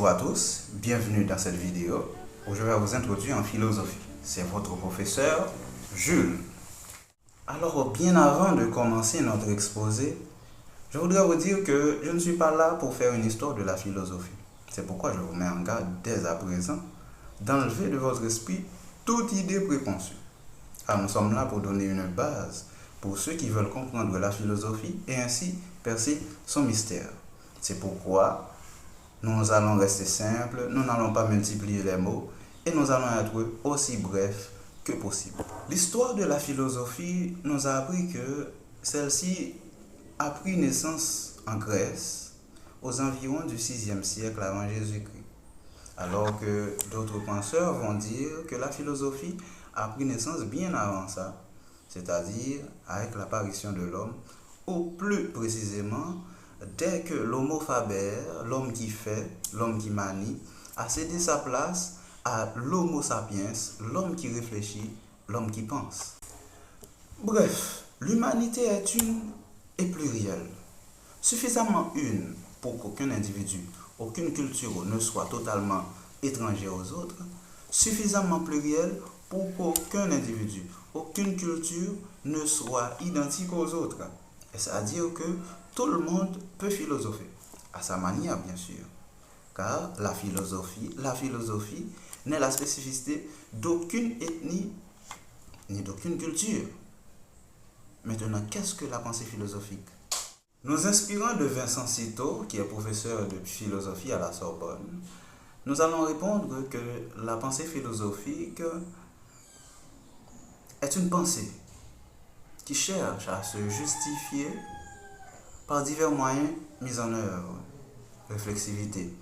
Bonjour à tous, bienvenue dans cette vidéo où je vais vous introduire en philosophie. C'est votre professeur Jules. Alors, bien avant de commencer notre exposé, je voudrais vous dire que je ne suis pas là pour faire une histoire de la philosophie. C'est pourquoi je vous mets en garde dès à présent d'enlever de votre esprit toute idée préconçue. Car nous sommes là pour donner une base pour ceux qui veulent comprendre la philosophie et ainsi percer son mystère. C'est pourquoi nous allons rester simples, nous n'allons pas multiplier les mots et nous allons être aussi brefs que possible. L'histoire de la philosophie nous a appris que celle-ci a pris naissance en Grèce aux environs du 6e siècle avant Jésus-Christ. Alors que d'autres penseurs vont dire que la philosophie a pris naissance bien avant ça, c'est-à-dire avec l'apparition de l'homme, ou plus précisément, dès que l'homo faber, l'homme qui fait, l'homme qui manie, a cédé sa place à l'homo sapiens, l'homme qui réfléchit, l'homme qui pense. Bref, l'humanité est une et plurielle, suffisamment une pour qu'aucun individu, aucune culture ne soit totalement étrangère aux autres, suffisamment plurielle pour qu'aucun individu, aucune culture ne soit identique aux autres. C'est-à-dire que tout le monde peut philosopher, à sa manière bien sûr, car la philosophie n'est la spécificité d'aucune ethnie ni d'aucune culture. Maintenant, qu'est-ce que la pensée philosophique? Nous inspirant de Vincent Citeaux, qui est professeur de philosophie à la Sorbonne, nous allons répondre que la pensée philosophique est une pensée qui cherche à se justifier par divers moyens mis en œuvre. Réflexivité,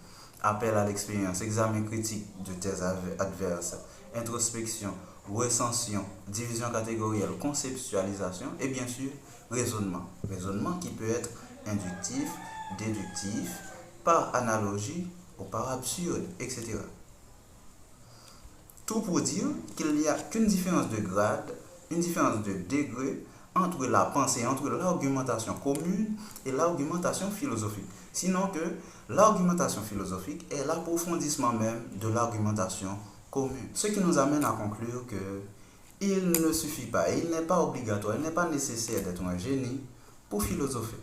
appel à l'expérience, examen critique de thèses adverses, introspection, recension, division catégorielle, conceptualisation et bien sûr raisonnement. Raisonnement qui peut être inductif, déductif, par analogie ou par absurde, etc. Tout pour dire qu'il n'y a qu'une différence de grade, une différence de degré entre la pensée, entre l'argumentation commune et l'argumentation philosophique. Sinon que l'argumentation philosophique est l'approfondissement même de l'argumentation commune. Ce qui nous amène à conclure que il ne suffit pas, il n'est pas obligatoire, il n'est pas nécessaire d'être un génie pour philosopher.